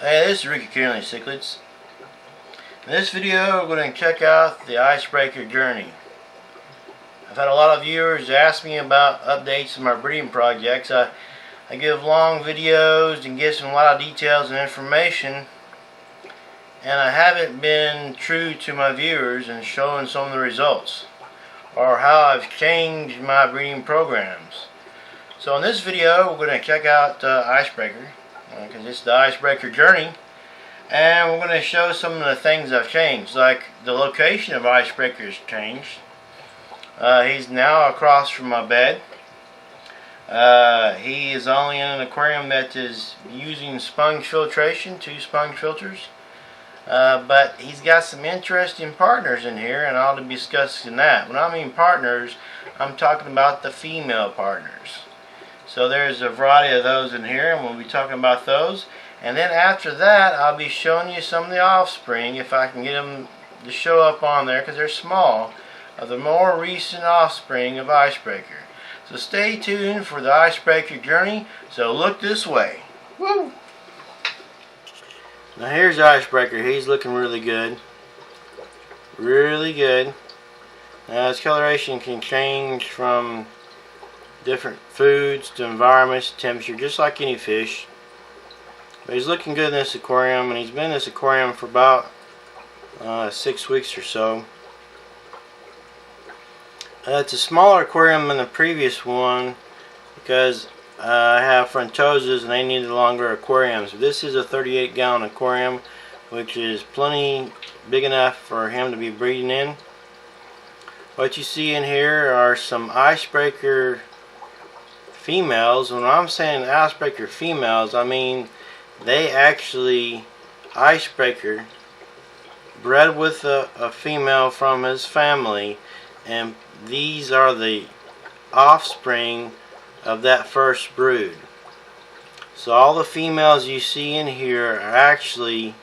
Hey, this is Cichlids. In this video, we're going to check out the Icebreaker journey. I've had a lot of viewers ask me about updates on my breeding projects. I give long videos and give some a lot of details and information, and I haven't been true to my viewers in showing some of the results or how I've changed my breeding programs. So in this video, we're going to check out Icebreaker, because it's the Icebreaker journey, and we're going to show some of the things I've changed. Like the location of Icebreaker has changed. He's now across from my bed. He is only in an aquarium that is using sponge filtration, 2 sponge filters. But he's got some interesting partners in here, and I'll be discussing that. When I mean partners, I'm talking about the female partners. So there's a variety of those in here, and we'll be talking about those. And then after that, I'll be showing you some of the offspring, if I can get them to show up on there, because they're small, of the more recent offspring of Icebreaker. So stay tuned for the Icebreaker journey. So look this way. Woo! Now here's Icebreaker. He's looking really good. Really good. Now his coloration can change from different foods to environments, temperature, just like any fish. But he's looking good in this aquarium, and he's been in this aquarium for about 6 weeks or so. It's a smaller aquarium than the previous one because I have frontoses and they needed longer aquariums. This is a 38-gallon aquarium, which is plenty big enough for him to be breeding in. What you see in here are some Icebreaker females. When I'm saying Icebreaker females, I mean they actually Icebreaker bred with a female from his family, and these are the offspring of that first brood. So all the females you see in here are actually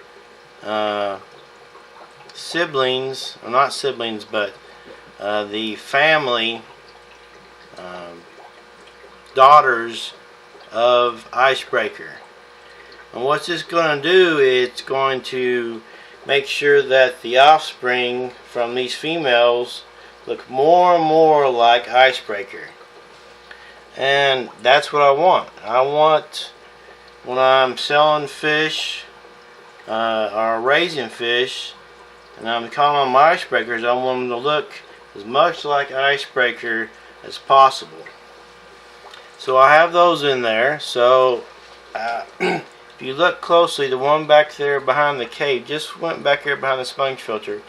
siblings, or not siblings, but the family daughters of Icebreaker. And what's this going to do? It's going to make sure that the offspring from these females look more and more like Icebreaker. And that's what I want. I want, when I'm selling fish or raising fish and I'm calling them Icebreakers, I want them to look as much like Icebreaker as possible. So I have those in there. So if you look closely, the one back there behind the cave just went back here behind the sponge filter,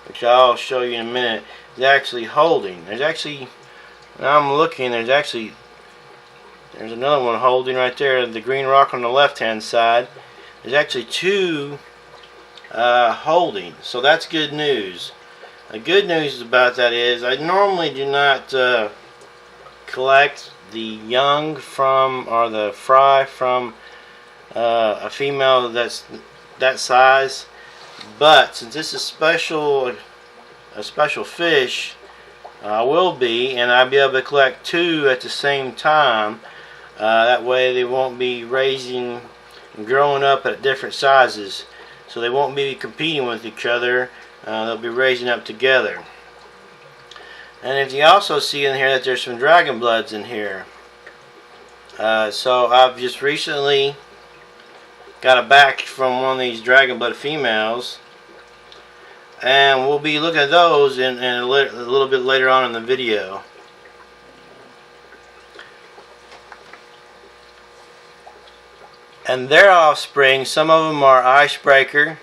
which I'll show you in a minute, is actually holding. There's actually, when I'm looking, there's another one holding right there, the green rock on the left hand side. There's actually 2 holding, so that's good news. The good news about that is I normally do not collect the young from, or the fry from a female that's that size, but since this is a special fish, I will be, and I'll be able to collect 2 at the same time. That way they won't be raising and growing up at different sizes, so they won't be competing with each other. They'll be raising up together. And if you also see in here that there's some dragon bloods in here. So I've just recently got a batch from one of these dragon blood females, and we'll be looking at those in a little bit later on in the video. And their offspring, some of them are Icebreaker.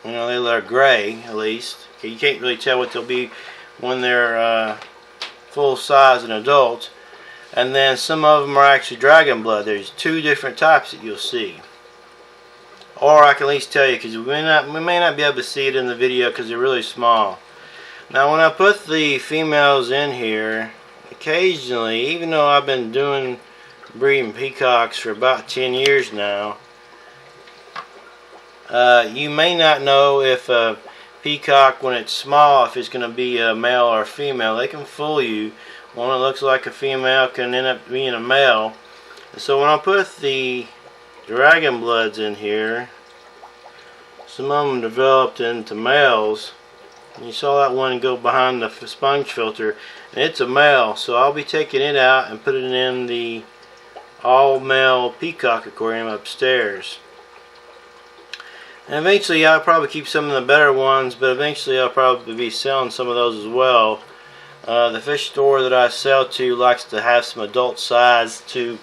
You know, they're gray at least. You can't really tell what they'll be when they're full size and adult. And then some of them are actually dragon blood. There's 2 different types that you'll see. Or I can at least tell you, because we may not be able to see it in the video because they're really small. Now when I put the females in here, occasionally, even though I've been doing breeding peacocks for about 10 years now, you may not know if a peacock, when it's small, if it's going to be a male or a female. They can fool you. One that looks like a female can end up being a male. And so when I put the dragon bloods in here, some of them developed into males. You saw that one go behind the sponge filter, and it's a male, so I'll be taking it out and putting it in the all-male peacock aquarium upstairs. And eventually I'll probably keep some of the better ones, but eventually I'll probably be selling some of those as well. The fish store that I sell to likes to have some adult size to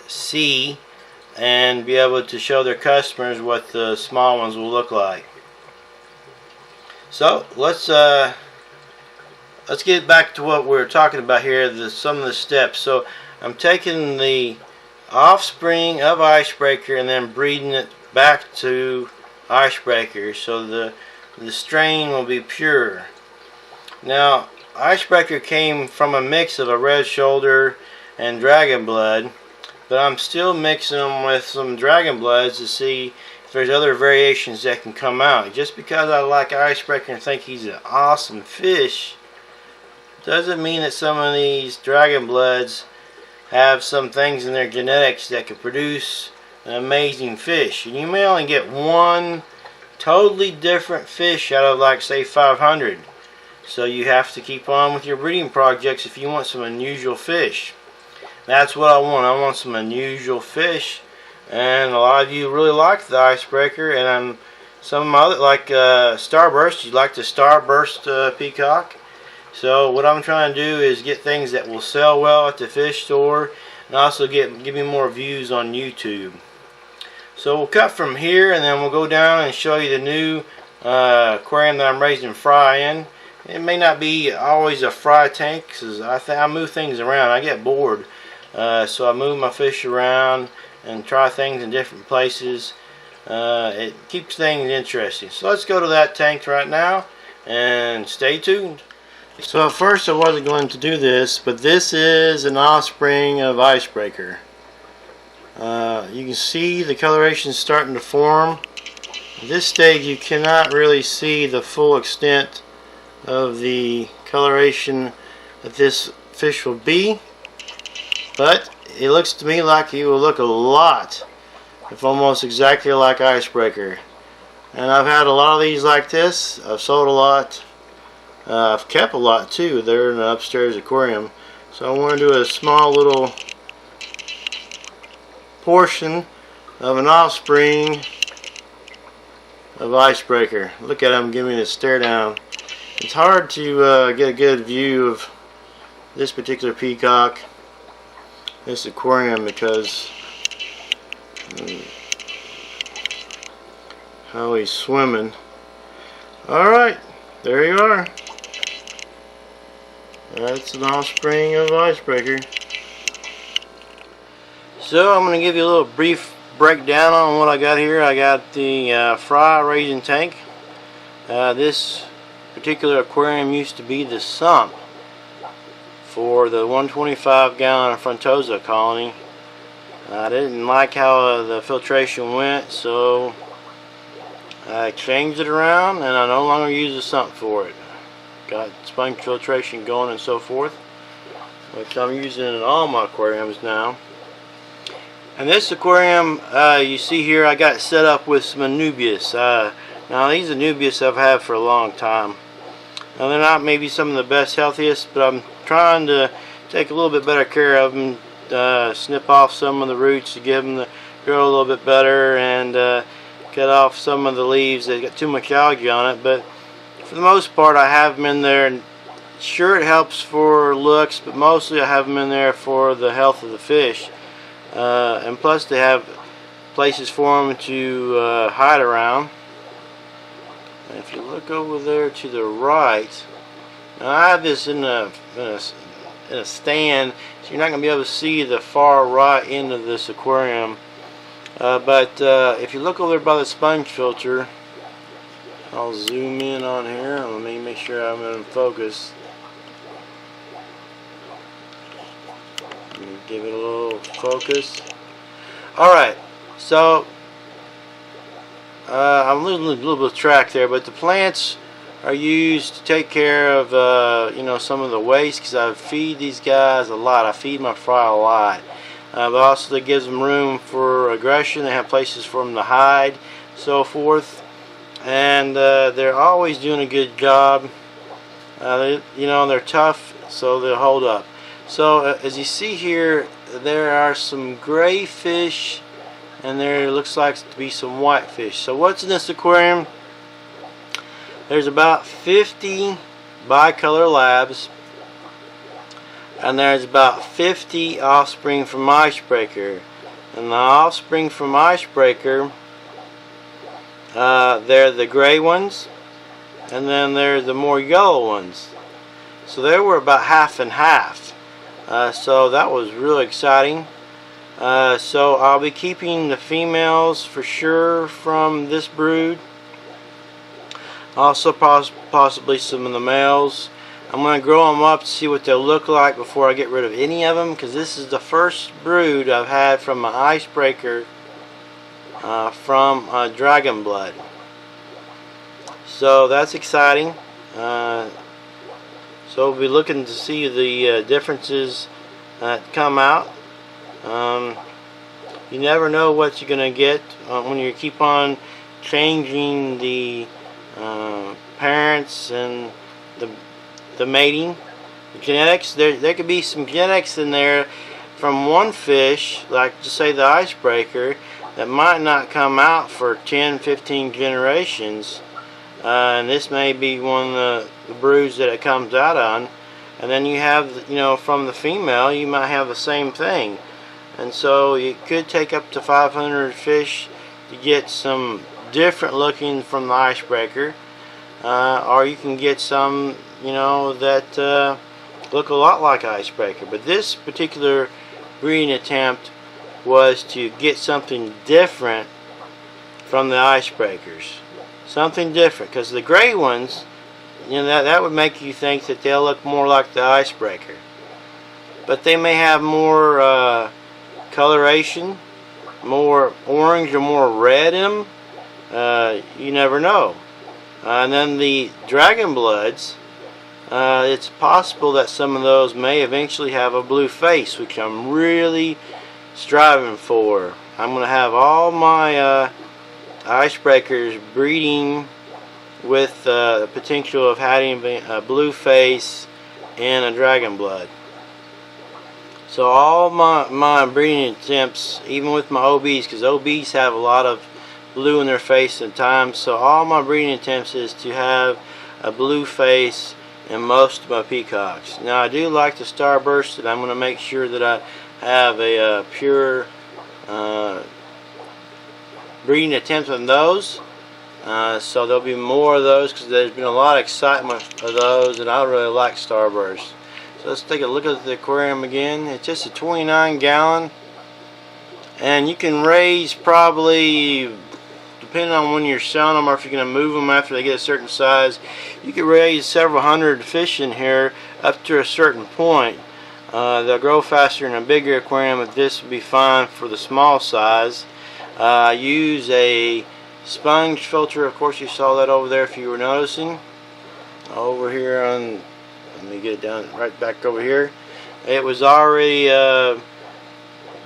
see and be able to show their customers what the small ones will look like. So let's get back to what we're talking about here, some of the steps. So I'm taking the offspring of Icebreaker and then breeding it back to Icebreaker, so the strain will be pure. Now, Icebreaker came from a mix of a red shoulder and dragon blood, but I'm still mixing them with some dragon bloods to see if there's other variations that can come out. Just because I like Icebreaker and think he's an awesome fish doesn't mean that some of these dragon bloods have some things in their genetics that could produce an amazing fish. And you may only get one totally different fish out of, like, say 500. So you have to keep on with your breeding projects if you want some unusual fish. That's what I want. I want some unusual fish, and a lot of you really like the Icebreaker, and some other, like Starburst, you like the Starburst peacock. So what I'm trying to do is get things that will sell well at the fish store, and also give me more views on YouTube. So we'll cut from here, and then we'll go down and show you the new aquarium that I'm raising fry in. It may not be always a fry tank, because I move things around. I get bored. So I move my fish around and try things in different places. It keeps things interesting. So let's go to that tank right now and stay tuned. So at first I wasn't going to do this, but this is an offspring of Icebreaker. You can see the coloration starting to form. At this stage you cannot really see the full extent of the coloration that this fish will be, but it looks to me like he will look a lot, if almost exactly like Icebreaker. And I've had a lot of these like this. I've sold a lot. I've kept a lot too. They're in the upstairs aquarium. So I want to do a small little portion of an offspring of Icebreaker. Look at him giving me a stare down. It's hard to get a good view of this particular peacock, this aquarium, because how he's swimming. Alright, there you are. That's an offspring of Icebreaker. So I'm going to give you a little brief breakdown on what I got here. I got the fry raising tank. This particular aquarium used to be the sump for the 125 gallon Frontosa colony. I didn't like how the filtration went, so I changed it around and I no longer use the sump for it. Got sponge filtration going and so forth, which I'm using in all my aquariums now. And this aquarium you see here, I got it set up with some Anubias. Now these Anubias I've had for a long time. Now they're not maybe some of the best, healthiest, but I'm trying to take a little bit better care of them, snip off some of the roots to give them to grow a little bit better, and cut off some of the leaves that got too much algae on it. But for the most part I have them in there, and sure it helps for looks, but mostly I have them in there for the health of the fish. And plus they have places for them to hide around. And if you look over there to the right, now I have this in a stand, so you're not going to be able to see the far right end of this aquarium. But if you look over there by the sponge filter, I'll zoom in on here. Let me make sure I'm in focus. Let me give it a little focus. Alright, so I'm losing a little bit of track there, but the plants are used to take care of you know, some of the waste, because I feed these guys a lot. I feed my fry a lot. but also that gives them room for aggression. They have places for them to hide, so forth, and they're always doing a good job. You know, they're tough, so they'll hold up. So as you see here, there are some gray fish, and there looks like to be some white fish. So what's in this aquarium? There's about 50 bicolor labs, and there's about 50 offspring from Icebreaker. And the offspring from Icebreaker, they're the gray ones, and then there's the more yellow ones. So they were about half and half. So that was really exciting. So I'll be keeping the females for sure from this brood. Also possibly some of the males. I'm going to grow them up to see what they'll look like before I get rid of any of them, because this is the first brood I've had from an Icebreaker from Dragon Blood. So that's exciting. So we'll be looking to see the differences that come out. You never know what you're going to get when you keep on changing the parents and the mating. The genetics, there could be some genetics in there from one fish, like just say the Icebreaker, that might not come out for 10-15 generations, and this may be one of the broods that it comes out on. And then you have, you know, from the female you might have the same thing, and so it could take up to 500 fish to get some different looking from the Icebreaker, or you can get some, you know, that look a lot like Icebreaker. But this particular breeding attempt was to get something different from the Icebreakers, something different, because the gray ones, you know, that would make you think that they'll look more like the Icebreaker, but they may have more coloration, more orange or more red in them. You never know. And then the Dragon Bloods, it's possible that some of those may eventually have a blue face, which I'm really striving for. I'm going to have all my Icebreakers breeding with the potential of having a blue face and a Dragon Blood. So all my breeding attempts, even with my OBs, because OBs have a lot of blue in their face at times, so all my breeding attempts is to have a blue face in most of my peacocks. Now I do like the starburst, and I'm going to make sure that I have a pure breeding attempt on those. So there'll be more of those, because there's been a lot of excitement of those, and I really like starburst. So let's take a look at the aquarium again. It's just a 29-gallon, and you can raise probably, depending on when you're selling them or if you're going to move them after they get a certain size, you can raise several hundred fish in here up to a certain point. They'll grow faster in a bigger aquarium, but this would be fine for the small size. Use a sponge filter. Of course, you saw that over there if you were noticing. Over here on, let me get it down right back over here. It was already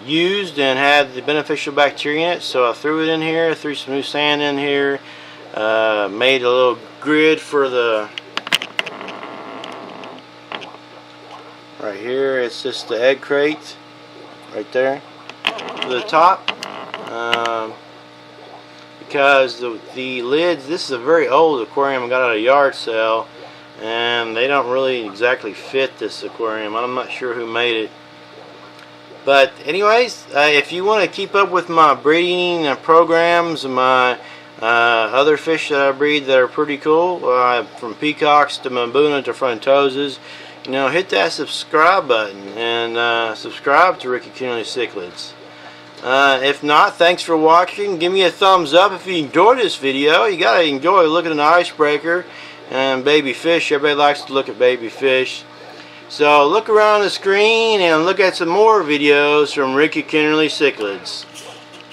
used and had the beneficial bacteria in it, so I threw it in here, threw some new sand in here, made a little grid for the, right here, it's just the egg crate right there to the top, because the lids, this is a very old aquarium I got at a yard sale, and they don't really exactly fit this aquarium. I'm not sure who made it. But anyways, if you want to keep up with my breeding programs and my other fish that I breed that are pretty cool, from peacocks to Mbuna to frontoses, you know, hit that subscribe button and subscribe to Ricky Kennerly Cichlids. If not, thanks for watching. Give me a thumbs up if you enjoyed this video. You gotta enjoy looking at an Icebreaker and baby fish. Everybody likes to look at baby fish. So look around the screen and look at some more videos from Ricky Kennerly Cichlids.